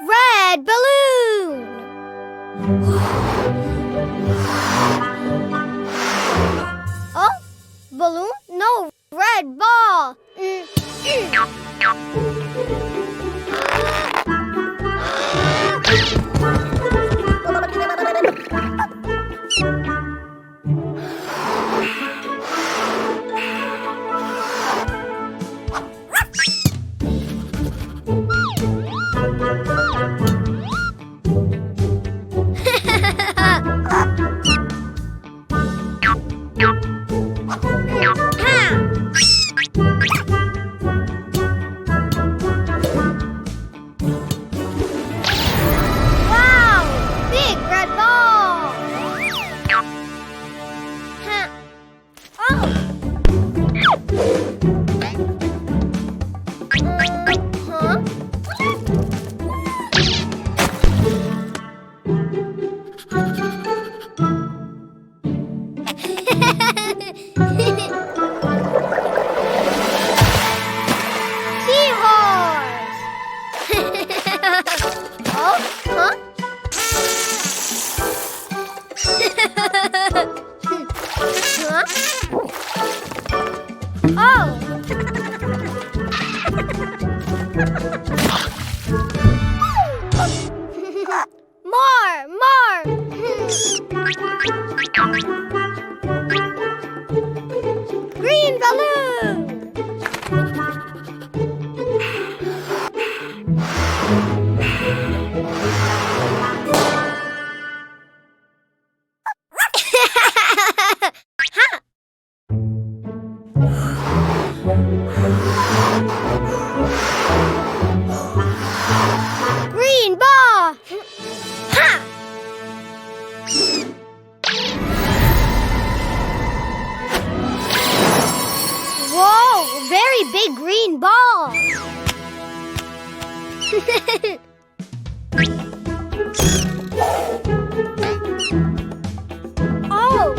Red balloon. Oh, balloon? No, red ball. Wow, big red ball. Oh. Seahorse. Oh, huh? Huh? Oh. More. Green balloon. Green ball. Ha! Whoa, very big green ball. Oh.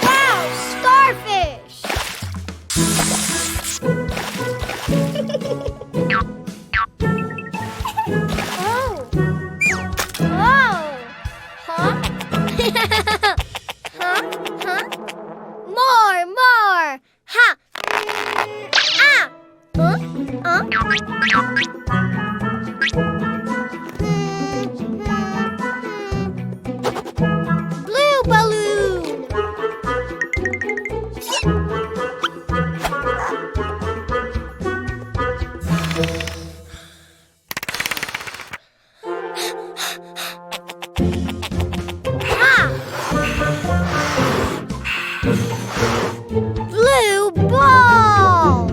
Wow, starfish. Oh. Oh. Huh? Huh? More. Ha. Ah. Blue balloon. Blue ball.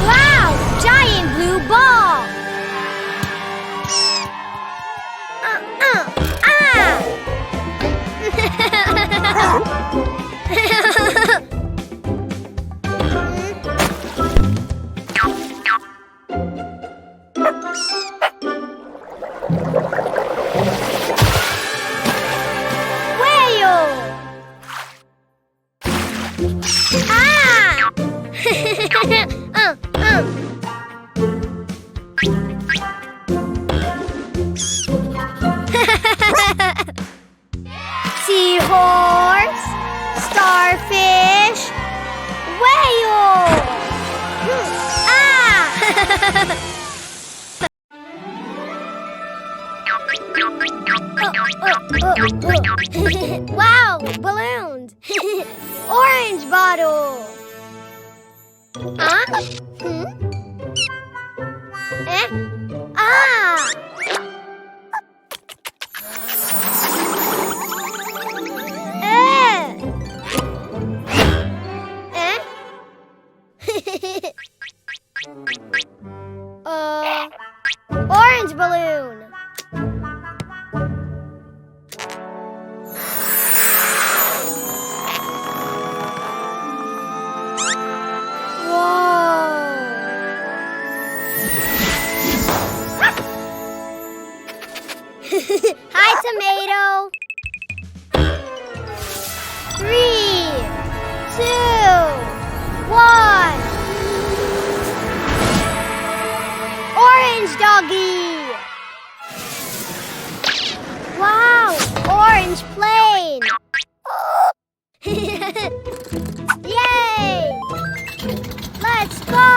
Wow, giant blue ball. Whale. Seahorse, starfish, whale. Wow, balloons. Orange bottle. Huh? Eh? Orange balloon. tomato. 3, 2, 1. Orange doggy. Wow, orange plane. Yay! Let's go!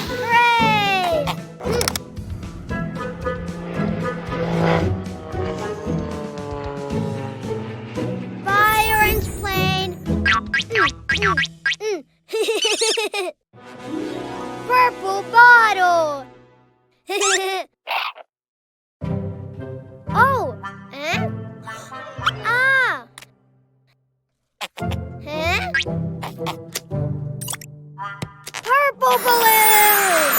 Hooray! Bye, orange plane. Purple bottle. Oh, eh? Ah. Huh? Purple balloon.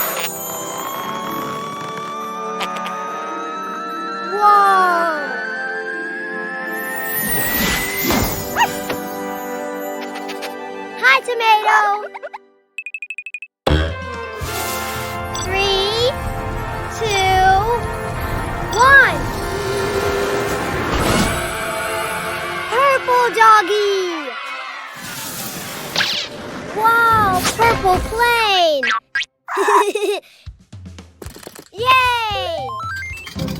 Whoa. Hi, tomato. 3, 2, 1. Purple doggy. Wow, purple plane. Yay!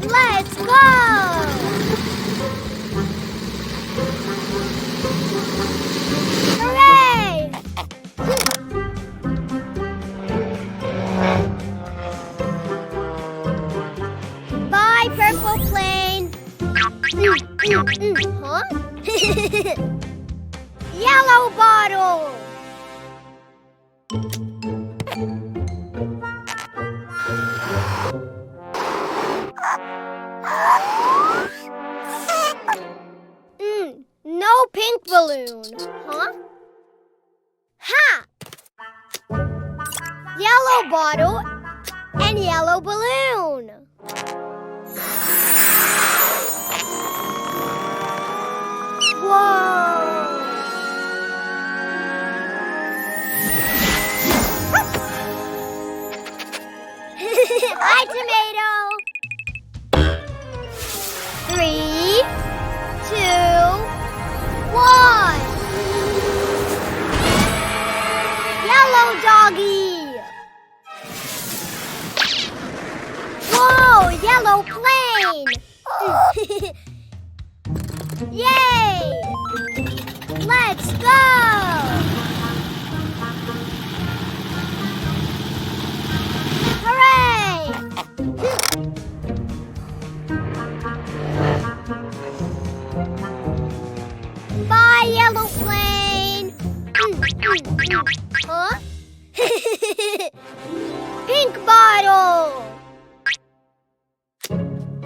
Let's go! Hooray! Bye, purple plane. Huh? Yellow bottle. No pink balloon. Huh? Ha! Yellow bottle and yellow balloon. Whoa! Hi, tomato. 3, 2, 1. Yellow doggy. Whoa, yellow plane. Yay! Let's go! Hooray! Bye, yellow plane. Huh? Pink bottle.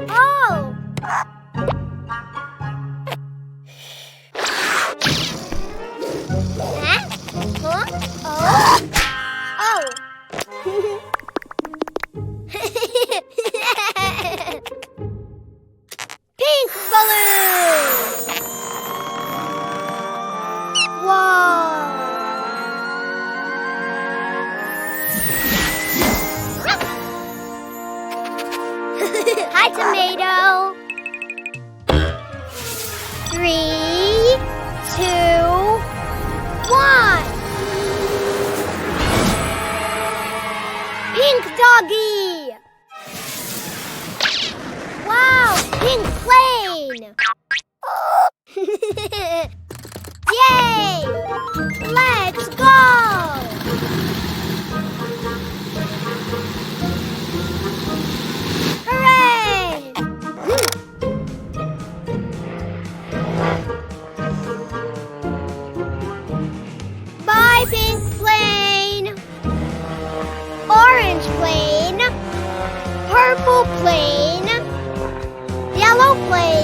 Oh! Huh? Oh! Oh! Pink balloon! Whoa! Hi, tomato. 3, 2, 1. Pink doggy. Wow, pink plane. Yay! Let's go! Hooray! Bye, pink plane. Orange plane. Purple plane. Yellow plane.